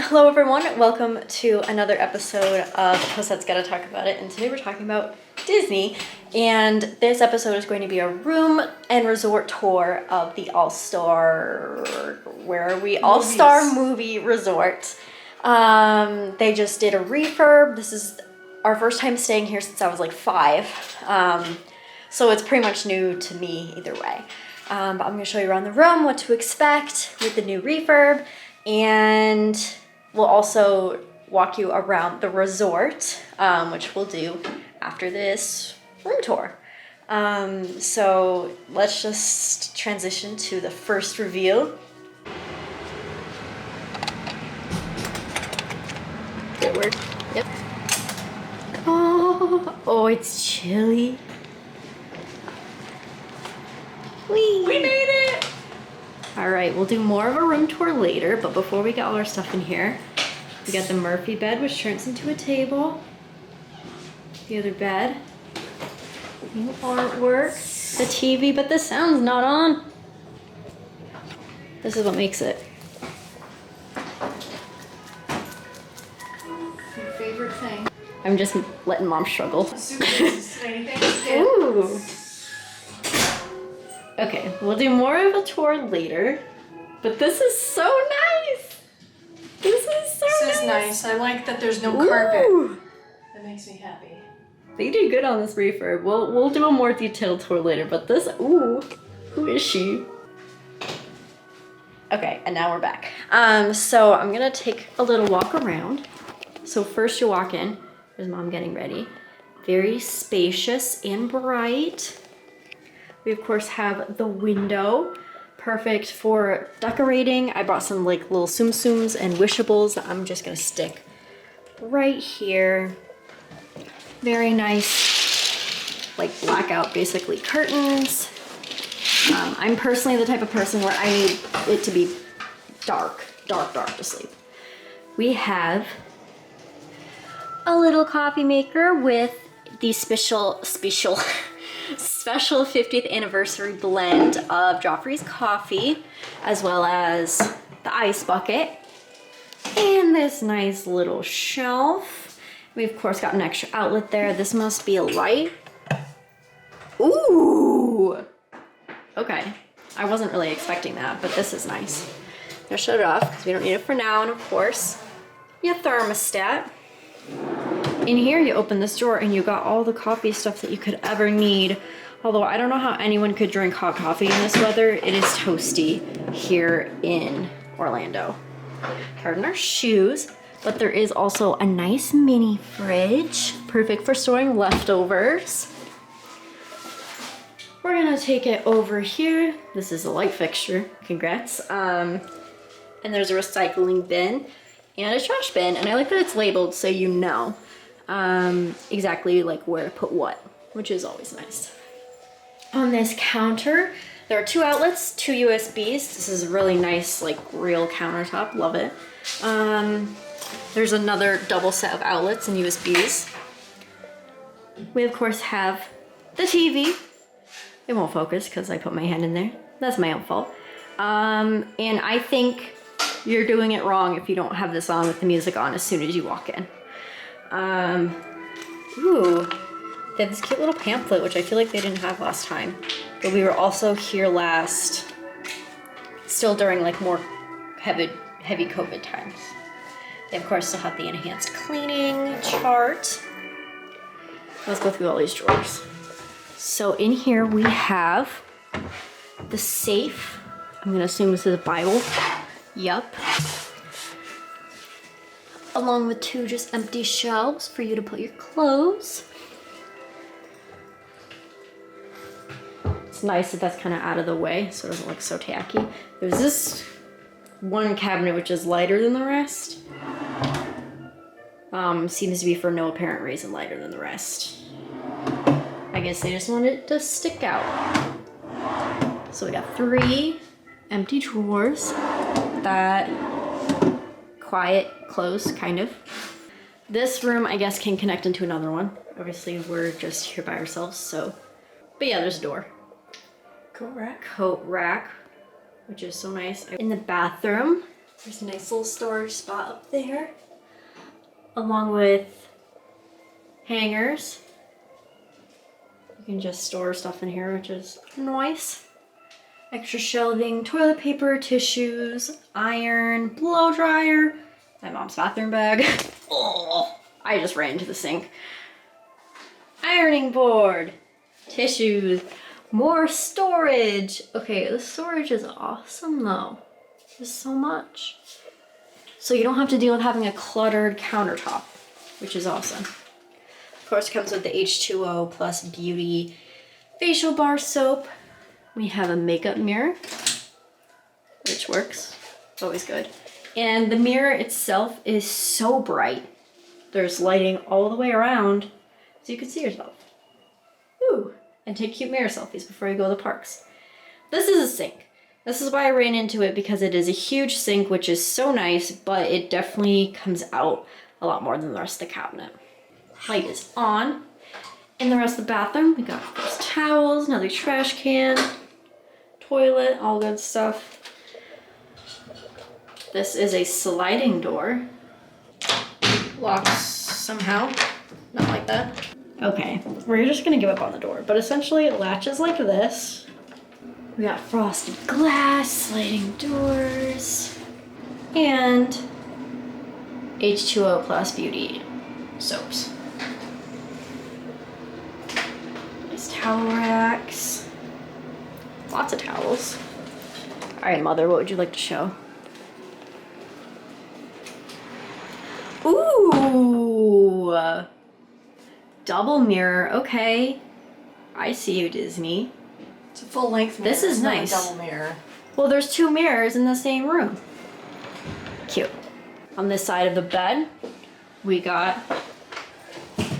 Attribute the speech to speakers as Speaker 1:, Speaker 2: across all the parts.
Speaker 1: Hello everyone, welcome to another episode of Cosette's Gotta Talk About It, and today we're talking about Disney, and this episode is going to be a room and resort tour of the All-Star, where are we? All-Star Movie Resort. They just did a refurb. This is our first time staying here since I was like 5, so it's pretty much new to me either way. But I'm going to show you around the room, what to expect with the new refurb, and we'll also walk you around the resort, which we'll do after this room tour. So let's just transition to the first reveal. Good work. Yep. Oh, it's chilly. Whee! We made it! All right, we'll do more of a room tour later, but before we get all our stuff in here, we got the Murphy bed, which turns into a table. The other bed. New artwork. The TV, but the sound's not on. This is what makes it.
Speaker 2: Your favorite thing?
Speaker 1: I'm just letting Mom struggle.
Speaker 2: Ooh.
Speaker 1: Okay, we'll do more of a tour later, but this is so nice. This is
Speaker 2: nice. I like that there's no carpet. That makes me happy.
Speaker 1: They did good on this refurb. We'll do a more detailed tour later, but this, ooh, who is she? Okay, and now we're back. So I'm gonna take a little walk around. So first you walk in, there's Mom getting ready. Very spacious and bright. We of course have the window, perfect for decorating. I brought some like little tsum tsums and wishables that I'm just gonna stick right here. Very nice, like blackout basically curtains. I'm personally the type of person where I need it to be dark to sleep. We have a little coffee maker with the special 50th anniversary blend of Joffrey's coffee, as well as the ice bucket, and this nice little shelf. We of course got an extra outlet there. This must be a light. Ooh! Okay, I wasn't really expecting that, but this is nice. I'll shut it off because we don't need it for now, and of course, your thermostat. In here, you open this drawer and you got all the coffee stuff that you could ever need. Although I don't know how anyone could drink hot coffee in this weather. It is toasty here in Orlando. Pardon our shoes, but there is also a nice mini fridge, perfect for storing leftovers. We're gonna take it over here. This is a light fixture, congrats. And there's a recycling bin and a trash bin, and I like that it's labeled so you know exactly like where to put what, which is always nice. On this counter, there are 2 outlets, 2 USBs. This is a really nice, like real countertop, love it. There's another double set of outlets and USBs. We of course have the TV. It won't focus because I put my hand in there. That's my own fault. And I think you're doing it wrong if you don't have this on with the music on as soon as you walk in. Ooh, they have this cute little pamphlet, which I feel like they didn't have last time. But we were also here last, still during like more heavy COVID times. They of course still have the enhanced cleaning chart. Let's go through all these drawers. So in here we have the safe. I'm gonna assume this is a Bible. Yup. Along with 2 just empty shelves for you to put your clothes. It's nice that that's kind of out of the way so it doesn't look so tacky. There's this one cabinet which is lighter than the rest. Seems to be for no apparent reason lighter than the rest. I guess they just wanted it to stick out. So we got 3 empty drawers that quiet, close, kind of. This room, I guess, can connect into another one. Obviously, we're just here by ourselves, so. But yeah, there's a door.
Speaker 2: Coat rack.
Speaker 1: Coat rack, which is so nice. In the bathroom, There's a nice little storage spot up there, along with hangers. You can just store stuff in here, which is nice. Extra shelving, toilet paper, tissues, iron, blow dryer, my mom's bathroom bag. Oh, I just ran into the sink. Ironing board, tissues, more storage. Okay, the storage is awesome though. There's so much. So you don't have to deal with having a cluttered countertop, which is awesome. Of course, it comes with the H2O plus Beauty facial bar soap. We have a makeup mirror, which works. It's always good. And the mirror itself is so bright. There's lighting all the way around so you can see yourself. Ooh, and take cute mirror selfies before you go to the parks. This is a sink. This is why I ran into it, because it is a huge sink, which is so nice, but it definitely comes out a lot more than the rest of the cabinet. Light is on. In the rest of the bathroom, we got those towels, another trash can, toilet, all good stuff. This is a sliding door. Locks somehow, not like that. Okay, we're just gonna give up on the door, but essentially it latches like this. We got frosted glass, sliding doors, and H2O plus Beauty soaps. Nice towel racks. Lots of towels. All right, Mother, what would you like to show? Ooh, double mirror. Okay, I see you, Disney.
Speaker 2: It's a full length mirror.
Speaker 1: This is
Speaker 2: not
Speaker 1: nice.
Speaker 2: A double mirror.
Speaker 1: Well, there's two mirrors in the same room. Cute. On this side of the bed, we got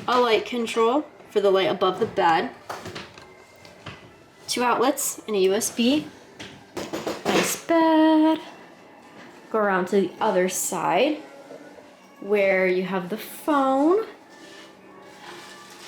Speaker 1: a light control for the light above the bed. 2 outlets and a USB. Nice bed. Go around to the other side where you have the phone.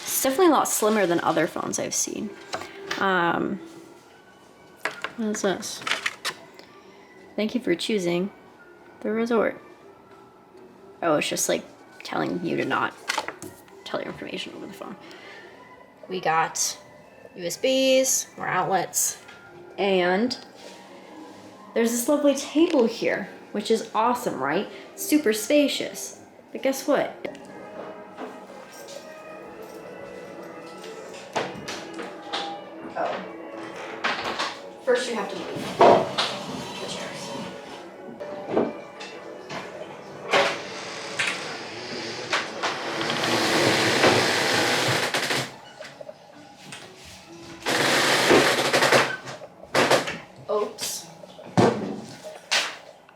Speaker 1: It's definitely a lot slimmer than other phones I've seen. What is this? Thank you for choosing the resort. Oh, it's just like telling you to not tell your information over the phone. We got USBs, more outlets, and there's this lovely table here, which is awesome, right? Super spacious. But guess what? Oh. First you have to move the chairs. Oops.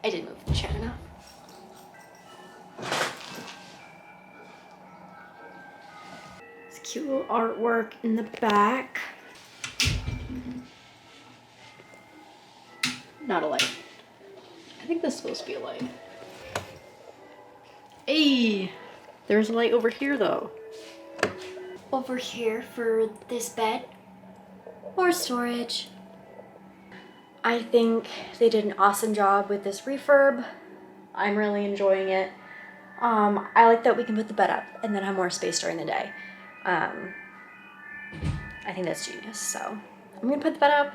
Speaker 1: I didn't move the chair enough. It's cute little artwork in the back. Not a light. I think this is supposed to be a light. Hey, there's a light over here though. Over here for this bed. More storage. I think they did an awesome job with this refurb. I'm really enjoying it. I like that we can put the bed up and then have more space during the day. I think that's genius. So I'm gonna put the bed up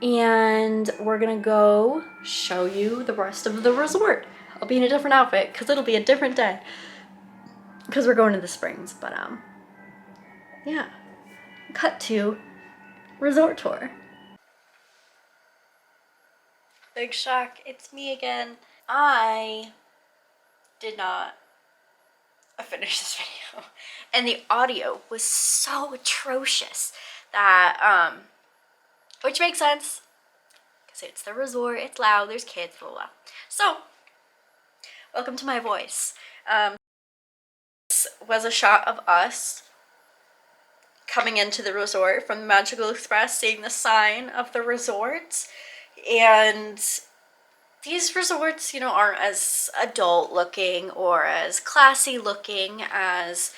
Speaker 1: and we're gonna go show you the rest of the resort. I'll be in a different outfit because it'll be a different day because we're going to the Springs. But yeah, cut to resort tour. Big shock, it's me again. I did not finish this video and the audio was so atrocious that which makes sense because it's the resort, it's loud, there's kids, blah blah blah. So welcome to my voice. This was a shot of us coming into the resort from the Magical Express, seeing the sign of the resort. And these resorts, you know, aren't as adult looking or as classy looking as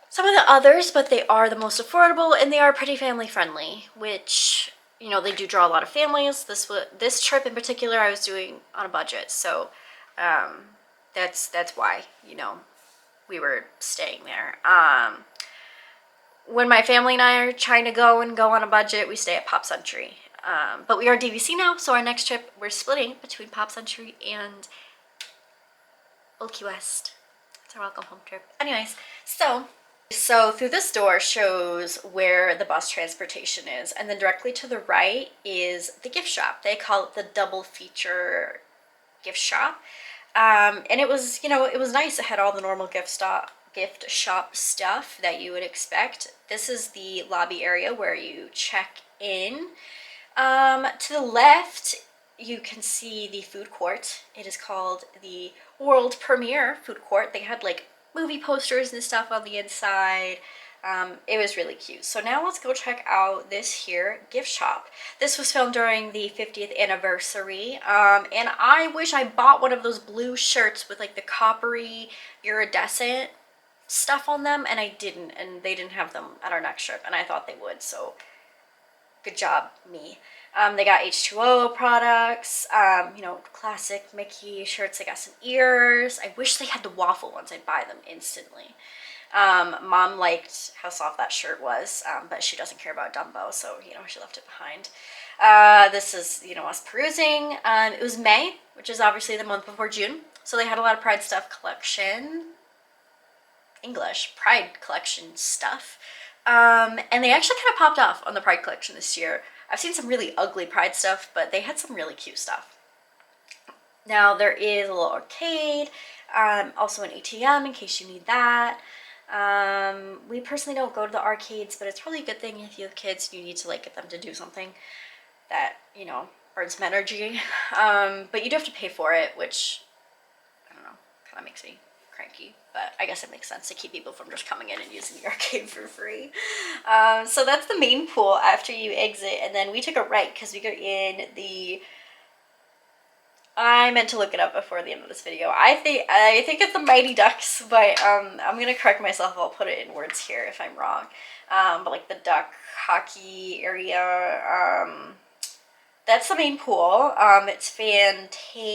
Speaker 1: some of the others, but they are the most affordable and they are pretty family friendly, which, you know, they do draw a lot of families. This trip in particular I was doing on a budget, so That's why, you know, we were staying there. When my family and I are trying to go on a budget, we stay at Pop Century. But we are DVC now, so our next trip, we're splitting between Pop Century and Old Key West. It's our welcome home trip. Anyways, so through this door shows where the bus transportation is, and then directly to the right is the gift shop. They call it the double feature gift shop. And it was, you know, it was nice. It had all the normal gift shop stuff that you would expect. This is the lobby area where you check in. To the left, you can see the food court. It is called the World Premiere Food Court. They had like movie posters and stuff on the inside. It was really cute. So now let's go check out this here gift shop. This was filmed during the 50th anniversary. And I wish I bought one of those blue shirts with like the coppery iridescent stuff on them, and I didn't, and they didn't have them at our next trip, and I thought they would, so good job, me. They got H2O products, you know, classic Mickey shirts. They got some ears. I wish they had the waffle ones. I'd buy them instantly. Mom liked how soft that shirt was, but she doesn't care about Dumbo, so, you know, she left it behind. This is, you know, us perusing. It was May, which is obviously the month before June, so they had a lot of Pride stuff collection. English Pride collection stuff. And they actually kind of popped off on the Pride collection this year. I've seen some really ugly Pride stuff, but they had some really cute stuff. Now there is a little arcade, also an ATM in case you need that. We personally don't go to the arcades, but it's probably a good thing if you have kids and you need to like get them to do something that, you know, burns some energy. But you do have to pay for it, which, I don't know, kind of makes me cranky, but I guess it makes sense to keep people from just coming in and using the arcade for free. So that's the main pool after you exit, and then we took a right because we got in the, I meant to look it up before the end of this video. I think it's the Mighty Ducks, but I'm gonna correct myself. I'll put it in words here if I'm wrong. But like the duck hockey area, that's the main pool. It's Fantasia.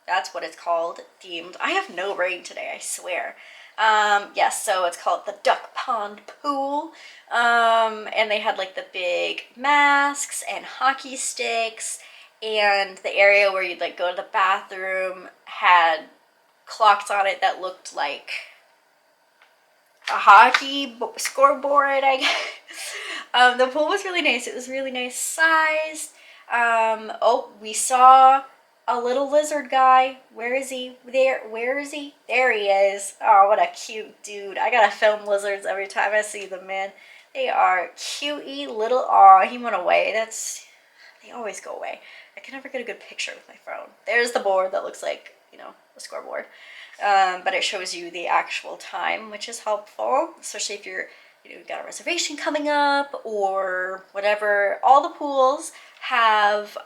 Speaker 1: That's what it's called, themed. I have no brain today, I swear. Yes, so it's called the Duck Pond Pool. And they had like the big masks and hockey sticks, and the area where you'd like go to the bathroom had clocks on it that looked like a hockey scoreboard, I guess. The pool was really nice. It was really nice sized. Oh, we saw a little lizard guy. Where is he? Where is he? There he is. Oh, what a cute dude. I gotta film lizards every time I see them, man. They are cutey little, aw, he went away. They always go away. I can never get a good picture with my phone. There's the board that looks like, you know, a scoreboard. But it shows you the actual time, which is helpful, especially if you've got a reservation coming up or whatever. All the pools have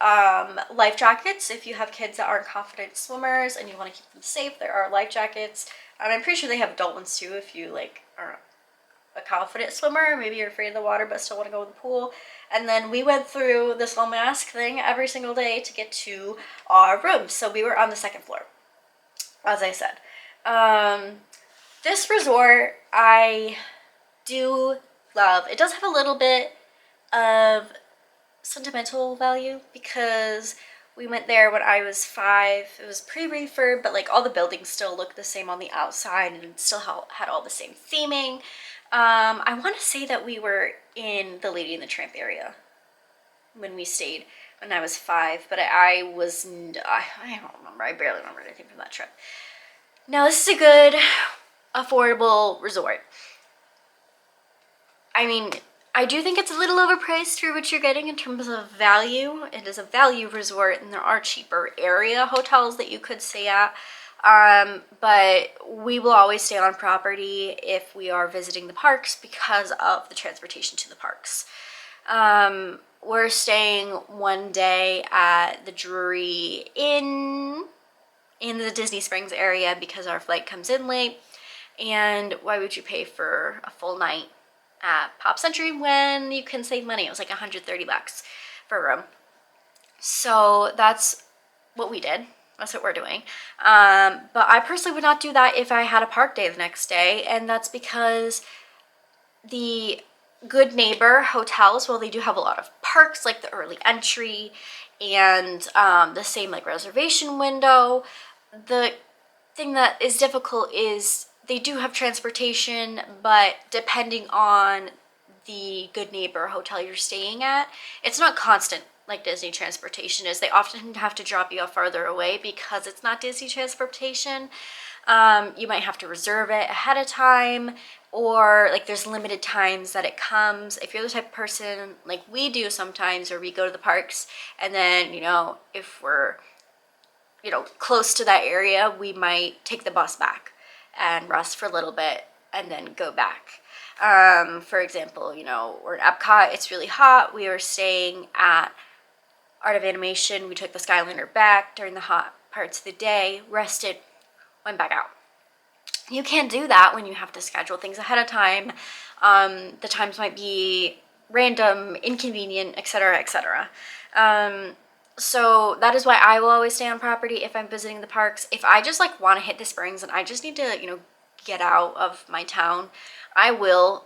Speaker 1: life jackets. If you have kids that aren't confident swimmers and you want to keep them safe, there are life jackets. I'm pretty sure they have adult ones too if you like are a confident swimmer, maybe you're afraid of the water but still want to go in the pool. And then we went through this little mask thing every single day to get to our room. So we were on the second floor, as I said. This resort I do love. It does have a little bit of sentimental value because we went there when I was 5. It was pre-refurb, but like all the buildings still look the same on the outside and still had all the same theming. I want to say that we were in the Lady and the Tramp area when we stayed when I was 5, but I don't remember. I barely remember anything from that trip. Now this is a good, affordable resort. I mean, I do think it's a little overpriced for what you're getting in terms of value. It is a value resort, and there are cheaper area hotels that you could stay at. But we will always stay on property if we are visiting the parks because of the transportation to the parks. We're staying one day at the Drury Inn in the Disney Springs area because our flight comes in late. And why would you pay for a full night at Pop Century when you can save money? It was like $130 for a room. So that's what we did. That's what we're doing. But I personally would not do that if I had a park day the next day, and that's because the Good Neighbor hotels, well, they do have a lot of perks like the early entry and the same like reservation window. The thing that is difficult is they do have transportation, but depending on the Good Neighbor hotel you're staying at, it's not constant like Disney transportation is. They often have to drop you off farther away because it's not Disney transportation. You might have to reserve it ahead of time, or like there's limited times that it comes. If you're the type of person like we do sometimes, where we go to the parks and then, you know, if we're, you know, close to that area, we might take the bus back and rest for a little bit and then go back. For example, you know, we're in Epcot, it's really hot. We were staying at Art of Animation. We took the Skyliner back during the hot parts of the day, rested, went back out. You can't do that when you have to schedule things ahead of time. The times might be random, inconvenient, etc., etc. So that is why I will always stay on property if I'm visiting the parks. If I just like want to hit the springs and I just need to, you know, get out of my town, I will,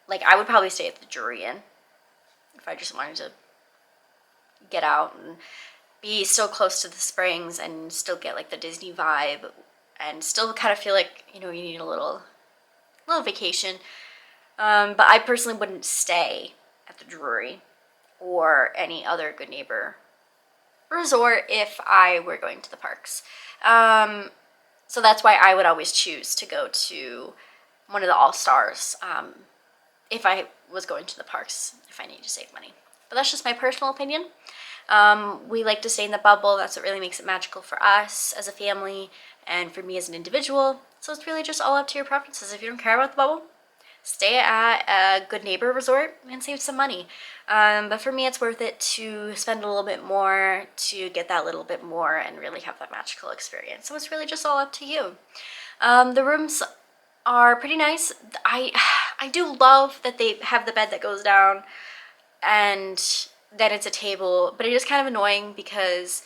Speaker 1: like, I would probably stay at the Jury Inn if I just wanted to get out and be still close to the springs and still get like the Disney vibe and still kind of feel like, you know, you need a little vacation. But I personally wouldn't stay at the Drury or any other Good Neighbor resort if I were going to the parks. So that's why I would always choose to go to one of the All-Stars if I was going to the parks, if I need to save money. But that's just my personal opinion. We like to stay in the bubble. That's what really makes it magical for us as a family and for me as an individual. So it's really just all up to your preferences. If you don't care about the bubble, stay at a Good Neighbor resort and save some money. But for me, it's worth it to spend a little bit more to get that little bit more and really have that magical experience. So it's really just all up to you. The rooms are pretty nice. I do love that they have the bed that goes down and then it's a table, but it is kind of annoying because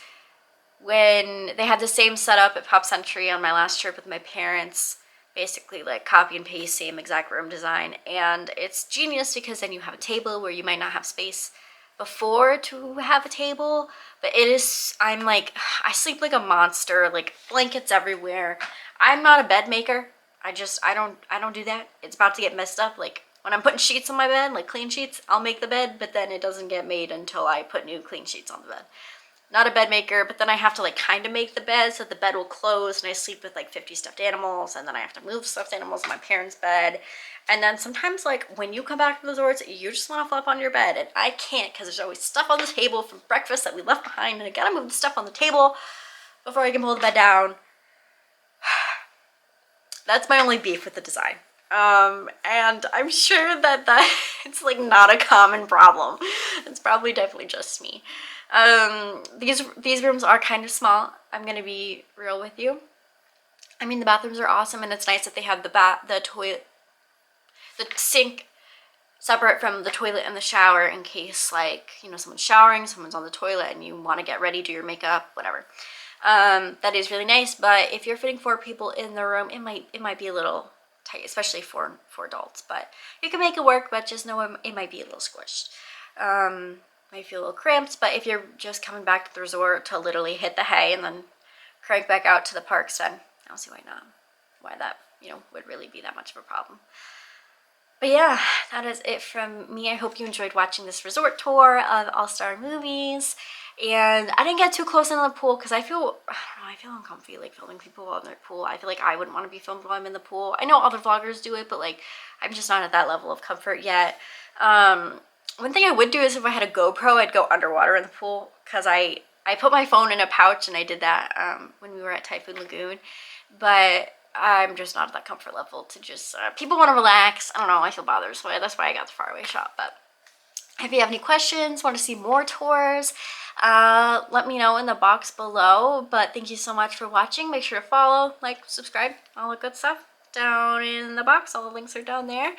Speaker 1: when they had the same setup at Pop Century on my last trip with my parents, basically like copy and paste, same exact room design, and it's genius because then you have a table where you might not have space before to have a table, but it is, I'm like, I sleep like a monster, like blankets everywhere. I'm not a bed maker. I don't do that. It's about to get messed up. Like when I'm putting sheets on my bed, like clean sheets, I'll make the bed, but then it doesn't get made until I put new clean sheets on the bed. Not a bed maker, but then I have to like kind of make the bed so the bed will close, and I sleep with like 50 stuffed animals, and then I have to move stuffed animals in my parents' bed. And then sometimes like when you come back from the resorts, you just want to flop on your bed, and I can't because there's always stuff on the table from breakfast that we left behind, and I gotta move the stuff on the table before I can pull the bed down. That's my only beef with the design. And I'm sure that it's like not a common problem. It's probably definitely just me. These rooms are kind of small. I'm gonna be real with you. I mean, the bathrooms are awesome, and it's nice that they have the toilet, the sink separate from the toilet and the shower in case, like, you know, someone's showering, someone's on the toilet, and you want to get ready, do your makeup, whatever. That is really nice. But if you're fitting 4 people in the room, it might be a little tight, especially for adults. But you can make it work. But just know it might be a little squished. Might feel a little cramped. But if you're just coming back to the resort to literally hit the hay and then crank back out to the parks, then I don't see why not. Why that, you know, would really be that much of a problem. But yeah, that is it from me. I hope you enjoyed watching this resort tour of All-Star Movies. And I didn't get too close into the pool because I feel uncomfy like filming people while in their pool. I feel like I wouldn't want to be filmed while I'm in the pool. I know other vloggers do it, but like I'm just not at that level of comfort yet. One thing I would do is if I had a GoPro, I'd go underwater in the pool because I put my phone in a pouch, and I did that when we were at Typhoon Lagoon. But I'm just not at that comfort level to just, people want to relax. I don't know, I feel bothered, so that's why I got the faraway shot. But if you have any questions, want to see more tours, let me know in the box below. But thank you so much for watching. Make sure to follow, like, subscribe, all the good stuff down in the box. All the links are down there.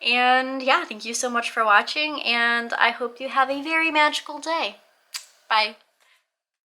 Speaker 1: And yeah, thank you so much for watching, and I hope you have a very magical day. Bye.